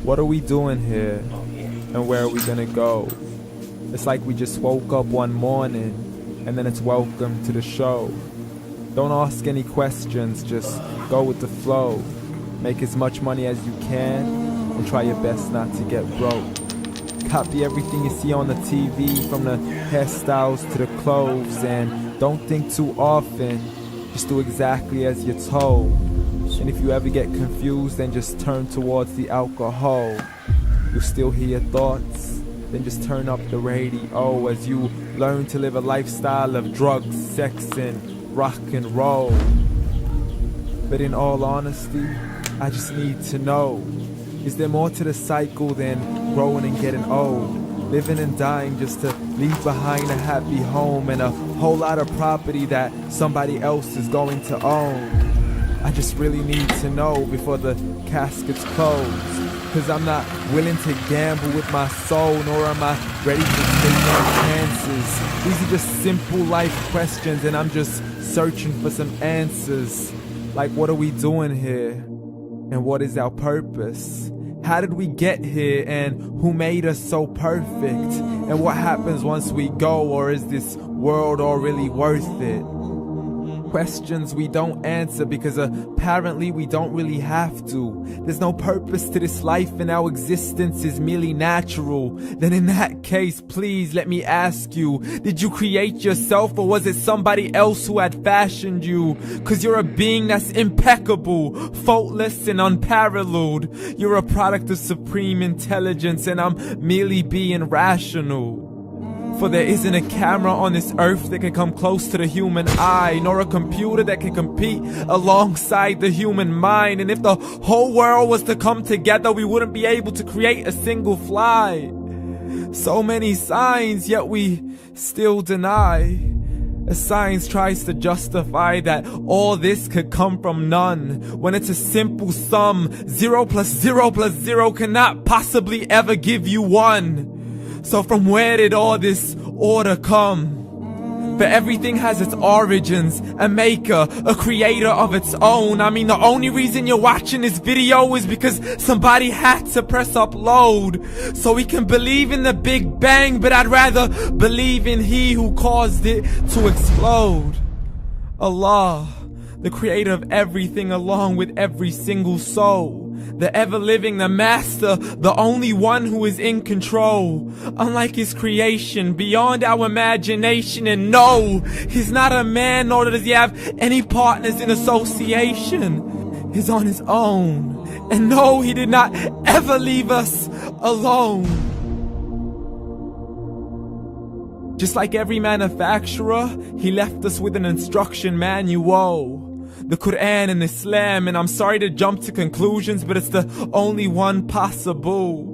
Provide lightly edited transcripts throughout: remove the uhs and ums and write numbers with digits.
What are we doing here? And where are we gonna go? It's like we just woke up one morning and then it's welcome to the show. Don't ask any questions, just go with the flow. Make as much money as you can and try your best not to get broke. Copy everything you see on the TV, from the hairstyles to the clothes, and don't think too often, just do exactly as you're told. And if you ever get confused, then just turn towards the alcohol. You still hear your thoughts? Then just turn up the radio as you learn to live a lifestyle of drugs, sex, and rock and roll. But in all honesty, I just need to know, is there more to the cycle than growing and getting old? Living and dying just to leave behind a happy home and a whole lot of property that somebody else is going to own. I just really need to know before the casket's closed. Cause I'm not willing to gamble with my soul, nor am I ready to take no chances. These are just simple life questions and I'm just searching for some answers. Like, what are we doing here? And what is our purpose? How did we get here, and who made us so perfect? And what happens once we go, or is this world all really worth it? Questions we don't answer because apparently we don't really have to. There's no purpose to this life and our existence is merely natural. Then in that case, please let me ask you, did you create yourself or was it somebody else who had fashioned you? Cause you're a being that's impeccable, faultless and unparalleled. You're a product of supreme intelligence and I'm merely being rational. For there isn't a camera on this earth that can come close to the human eye, nor a computer that can compete alongside the human mind. And if the whole world was to come together, we wouldn't be able to create a single fly. So many signs, yet we still deny. As science tries to justify that all this could come from none, when it's a simple sum. 0 plus 0 plus 0 cannot possibly ever give you 1. So from where did all this order come? For everything has its origins, a maker, a creator of its own. I mean, the only reason you're watching this video is because somebody had to press upload. So we can believe in the Big Bang, but I'd rather believe in He who caused it to explode. Allah, the creator of everything along with every single soul. The ever-living, the master, the only one who is in control. Unlike his creation, beyond our imagination. And no, he's not a man, nor does he have any partners in association. He's on his own. And no, he did not ever leave us alone. Just like every manufacturer, he left us with an instruction manual. The Quran and Islam, and I'm sorry to jump to conclusions, but it's the only one possible.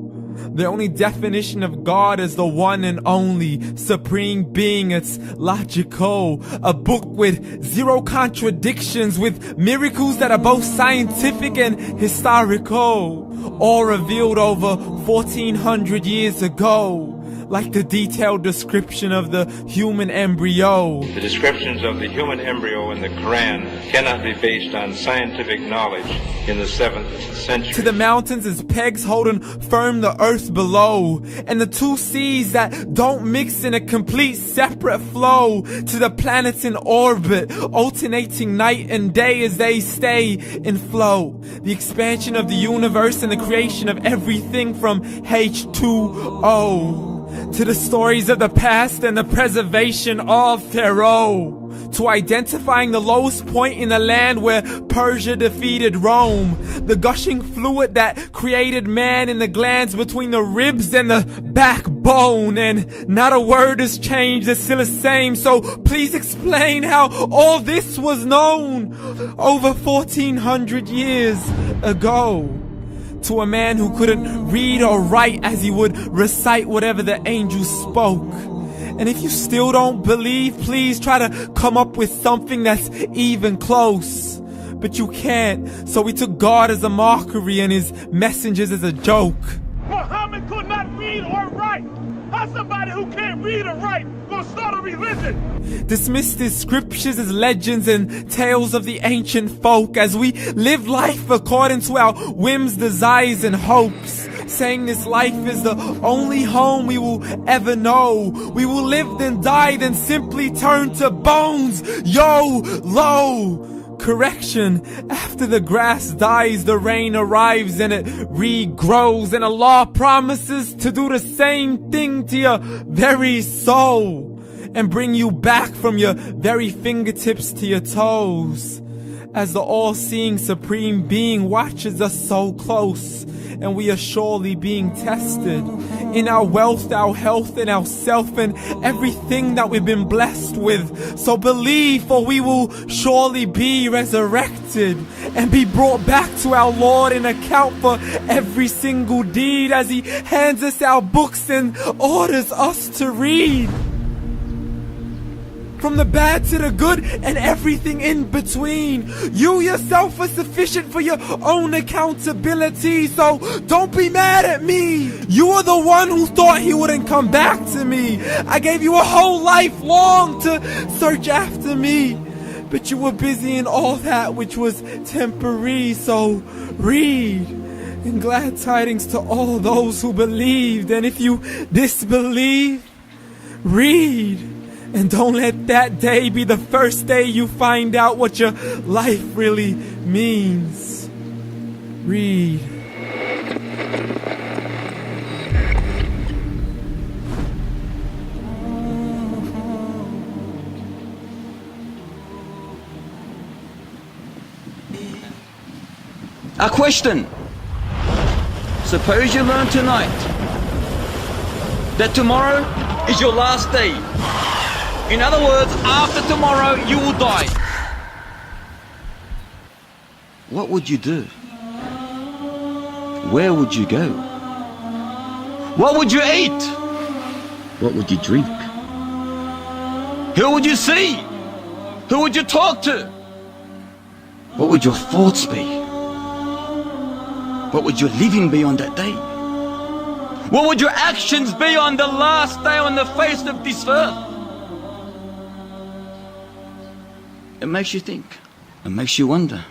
The only definition of God is the one and only supreme being. It's logical, a book with 0 contradictions, with miracles that are both scientific and historical, all revealed over 1400 years ago. Like the detailed description of the human embryo. The descriptions of the human embryo in the Quran cannot be based on scientific knowledge in the 7th century. To the mountains as pegs holding firm the earth below, and the 2 seas that don't mix in a complete separate flow. To the planets in orbit, alternating night and day as they stay in flow. The expansion of the universe and the creation of everything from H2O. To the stories of the past and the preservation of Pharaoh. To identifying the lowest point in the land where Persia defeated Rome. The gushing fluid that created man in the glands between the ribs and the backbone. And not a word has changed, it's still the same. So please explain how all this was known over 1400 years ago. To a man who couldn't read or write as he would recite whatever the angels spoke. And if you still don't believe, please try to come up with something that's even close. But you can't, so we took God as a mockery and his messengers as a joke. Muhammad could not read or write. How somebody who can't read or write gonna start a religion? Dismissed his scriptures as legends and tales of the ancient folk as we live life according to our whims, desires, and hopes. saying this life is the only home we will ever know. We will live then die then simply turn to bones. YOLO! Correction, after the grass dies, the rain arrives and it regrows, and Allah promises to do the same thing to your very soul and bring you back from your very fingertips to your toes, as the all-seeing supreme being watches us so close, and we are surely being tested in our wealth, our health, and our self, and everything that we've been blessed with. So believe, for we will surely be resurrected and be brought back to our Lord and account for every single deed, as He hands us our books and orders us to read. From the bad to the good and everything in between. You yourself are sufficient for your own accountability, so don't be mad at me. You are the one who thought He wouldn't come back to me. I gave you a whole life long to search after me, but you were busy in all that which was temporary. So read, and glad tidings to all those who believed. And if you disbelieve, read. And don't let that day be the first day you find out what your life really means. Read. A question. Suppose you learn tonight that tomorrow is your last day. In other words, after tomorrow you will die. What would you do? Where would you go? What would you eat? What would you drink? Who would you see? Who would you talk to? What would your thoughts be? What would your living be on that day? What would your actions be on the last day on the face of this earth? It makes you think. It makes you wonder.